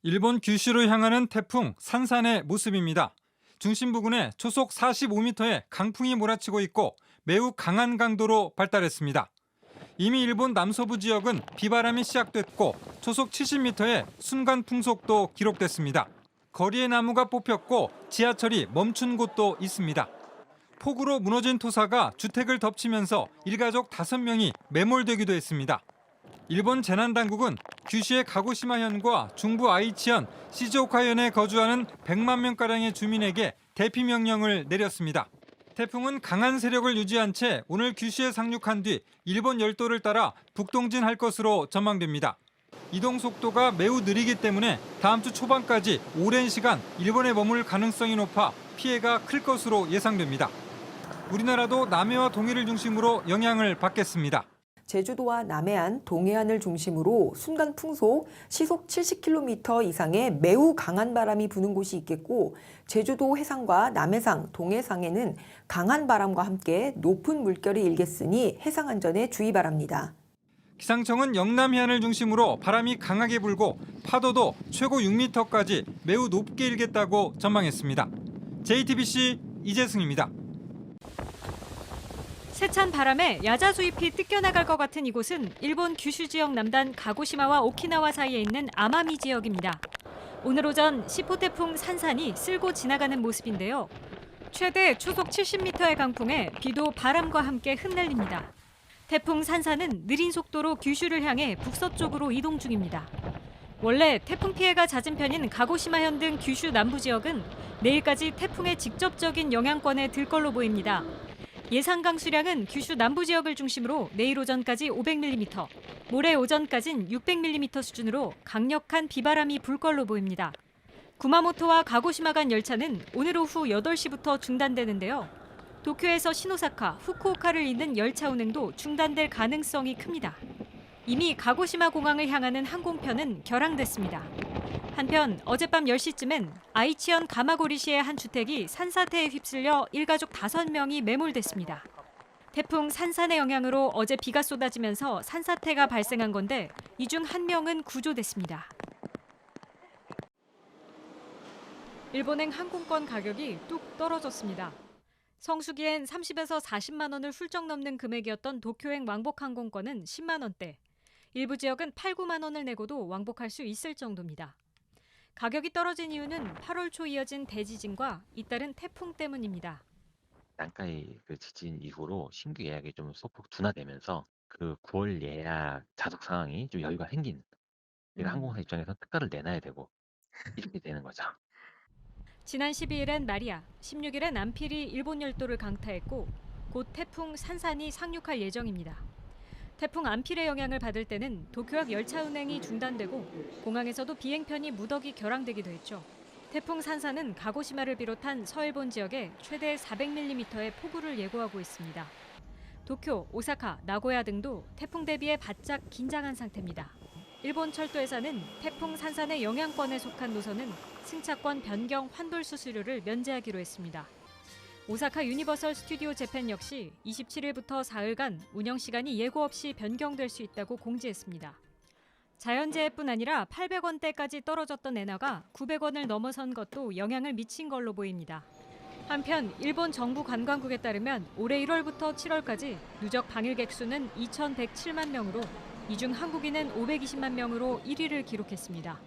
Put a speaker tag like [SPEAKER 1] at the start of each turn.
[SPEAKER 1] 일본 규슈로 향하는 태풍 산산의 모습입니다. 중심 부근에 초속 45m의 강풍이 몰아치고 있고 매우 강한 강도로 발달했습니다. 이미 일본 남서부 지역은 비바람이 시작됐고 초속 70m의 순간 풍속도 기록됐습니다. 거리에 나무가 뽑혔고 지하철이 멈춘 곳도 있습니다. 폭우로 무너진 토사가 주택을 덮치면서 일가족 5명이 매몰되기도 했습니다. 일본 재난당국은 규슈의 가고시마현과 중부 아이치현, 시즈오카현에 거주하는 100만 명가량의 주민에게 대피 명령을 내렸습니다. 태풍은 강한 세력을 유지한 채 오늘 규슈에 상륙한 뒤 일본 열도를 따라 북동진할 것으로 전망됩니다. 이동 속도가 매우 느리기 때문에 다음 주 초반까지 오랜 시간 일본에 머물 가능성이 높아 피해가 클 것으로 예상됩니다. 우리나라도 남해와 동해를 중심으로 영향을 받겠습니다.
[SPEAKER 2] 제주도와 남해안, 동해안을 중심으로 순간 풍속 시속 70km 이상의 매우 강한 바람이 부는 곳이 있겠고, 제주도 해상과 남해상, 동해상에는 강한 바람과 함께 높은 물결이 일겠으니 해상 안전에 주의 바랍니다.
[SPEAKER 1] 기상청은 영남 해안을 중심으로 바람이 강하게 불고 파도도 최고 6m까지 매우 높게 일겠다고 전망했습니다. JTBC 이재승입니다.
[SPEAKER 3] 세찬 바람에 야자수잎이 뜯겨나갈 것 같은 이곳은 일본 규슈 지역 남단 가고시마와 오키나와 사이에 있는 아마미 지역입니다. 오늘 오전 10호 태풍 산산이 쓸고 지나가는 모습인데요. 최대 초속 70m의 강풍에 비도 바람과 함께 흩날립니다. 태풍 산산은 느린 속도로 규슈를 향해 북서쪽으로 이동 중입니다. 원래 태풍 피해가 잦은 편인 가고시마현 등 규슈 남부 지역은 내일까지 태풍의 직접적인 영향권에 들 걸로 보입니다. 예상 강수량은 규슈 남부 지역을 중심으로 내일 오전까지 500mm, 모레 오전까진 600mm 수준으로 강력한 비바람이 불 걸로 보입니다. 구마모토와 가고시마 간 열차는 오늘 오후 8시부터 중단되는데요. 도쿄에서 시노사카, 후쿠오카를 잇는 열차 운행도 중단될 가능성이 큽니다. 이미 가고시마 공항을 향하는 항공편은 결항됐습니다. 한편 어젯밤 10시쯤엔 아이치현 가마고리시의 한 주택이 산사태에 휩쓸려 일가족 5명이 매몰됐습니다. 태풍 산산의 영향으로 어제 비가 쏟아지면서 산사태가 발생한 건데 이 중 1명은 구조됐습니다. 일본행 항공권 가격이 뚝 떨어졌습니다. 성수기엔 30에서 40만 원을 훌쩍 넘는 금액이었던 도쿄행 왕복 항공권은 10만 원대, 일부 지역은 8, 9만 원을 내고도 왕복할 수 있을 정도입니다. 가격이 떨어진 이유는 8월 초 이어진 대지진과 잇따른 태풍 때문입니다.
[SPEAKER 4] 난카이 지진 이후로 신규 예약이 좀 소폭 둔화되면서 9월 예약 자석 상황이 좀 여유가 생긴, 항공사 입장에서 특가를 내놔야 되고 이렇게 되는 거죠.
[SPEAKER 3] 지난 12일엔 마리아, 16일엔 안필이 일본 열도를 강타했고 곧 태풍 산산이 상륙할 예정입니다. 태풍 안필의 영향을 받을 때는 도쿄역 열차 운행이 중단되고 공항에서도 비행편이 무더기 결항되기도 했죠. 태풍 산산은 가고시마를 비롯한 서일본 지역에 최대 400mm의 폭우를 예고하고 있습니다. 도쿄, 오사카, 나고야 등도 태풍 대비에 바짝 긴장한 상태입니다. 일본 철도회사는 태풍 산산의 영향권에 속한 노선은 승차권 변경 환불 수수료를 면제하기로 했습니다. 오사카 유니버설 스튜디오 재팬 역시 27일부터 사흘간 운영 시간이 예고 없이 변경될 수 있다고 공지했습니다. 자연재해뿐 아니라 800원대까지 떨어졌던 엔화가 900원을 넘어선 것도 영향을 미친 걸로 보입니다. 한편 일본 정부 관광국에 따르면 올해 1월부터 7월까지 누적 방일객 수는 2,107만 명으로 이 중 한국인은 520만 명으로 1위를 기록했습니다.